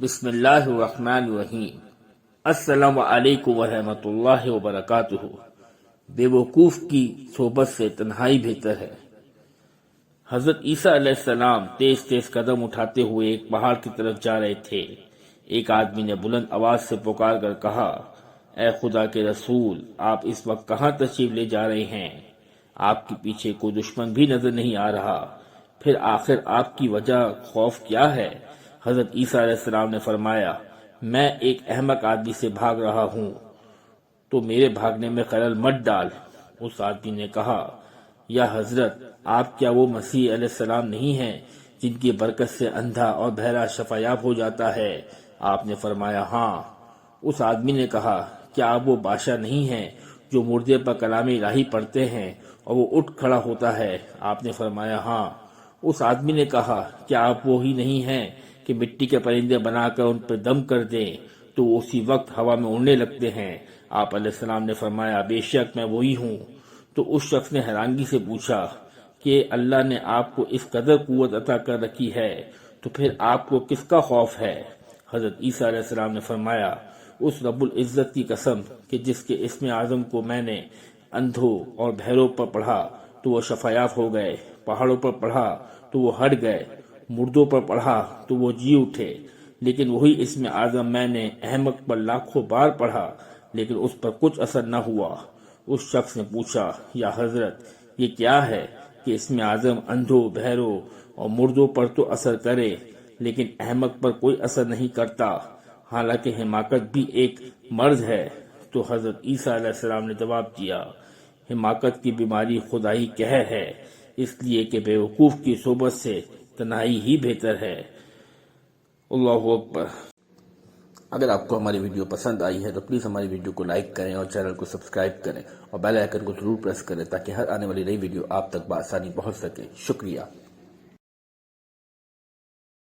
بسم اللہ الرحمن الرحیم۔ السلام علیکم ورحمۃ اللہ وبرکاتہ۔ بے وقوف کی صحبت سے تنہائی بہتر ہے۔ حضرت عیسیٰ علیہ السلام تیز تیز قدم اٹھاتے ہوئے ایک پہاڑ کی طرف جا رہے تھے۔ ایک آدمی نے بلند آواز سے پکار کر کہا، اے خدا کے رسول، آپ اس وقت کہاں تشریف لے جا رہے ہیں؟ آپ کے پیچھے کوئی دشمن بھی نظر نہیں آ رہا، پھر آخر آپ کی وجہ خوف کیا ہے؟ حضرت عیسیٰ علیہ السلام نے فرمایا، میں ایک احمق آدمی سے بھاگ رہا ہوں، تو میرے بھاگنے میں خلل مت ڈال۔ اس آدمی نے کہا، یا حضرت، آپ کیا وہ مسیح علیہ السلام نہیں ہیں جن کی برکت سے اندھا اور بہرا شفایاب ہو جاتا ہے؟ آپ نے فرمایا، ہاں۔ اس آدمی نے کہا، کیا آپ وہ بادشاہ نہیں ہیں جو مردے پر کلام الہی پڑھتے ہیں اور وہ اٹھ کھڑا ہوتا ہے؟ آپ نے فرمایا، ہاں۔ اس آدمی نے کہا، کیا آپ وہی نہیں ہیں کہ مٹی کے پرندے بنا کر ان پہ دم کر دیں تو وہ اسی وقت ہوا میں اڑنے لگتے ہیں؟ آپ علیہ السلام نے فرمایا، بے شک میں وہی ہوں۔ تو اس شخص نے حیرانگی سے پوچھا کہ اللہ نے آپ کو اس قدر قوت عطا کر رکھی ہے تو پھر آپ کو کس کا خوف ہے؟ حضرت عیسیٰ علیہ السلام نے فرمایا، اس رب العزت کی قسم کہ جس کے اسم اعظم کو میں نے اندھوں اور بہروں پر پڑھا تو وہ شفایاب ہو گئے، پہاڑوں پر پڑھا تو وہ ہٹ گئے، مردوں پر پڑھا تو وہ جی اٹھے، لیکن وہی اسم اعظم میں نے احمق پر لاکھوں بار پڑھا لیکن اس پر کچھ اثر نہ ہوا۔ اس شخص نے پوچھا، یا حضرت، یہ کیا ہے کہ اسم اعظم اندھوں، بہروں اور مردوں پر تو اثر کرے لیکن احمق پر کوئی اثر نہیں کرتا، حالانکہ حماقت بھی ایک مرض ہے؟ تو حضرت عیسیٰ علیہ السلام نے جواب دیا، حماقت کی بیماری خدائی قہر ہے، اس لیے کہ بے وقوف کی صحبت سے تنہائی ہی بہتر ہے۔ اللہ اکبر۔ اگر آپ کو ہماری ویڈیو پسند آئی ہے تو پلیز ہماری ویڈیو کو لائک کریں اور چینل کو سبسکرائب کریں اور بیل آئیکن کو ضرور پریس کریں تاکہ ہر آنے والی نئی ویڈیو آپ تک بآسانی پہنچ سکے۔ شکریہ۔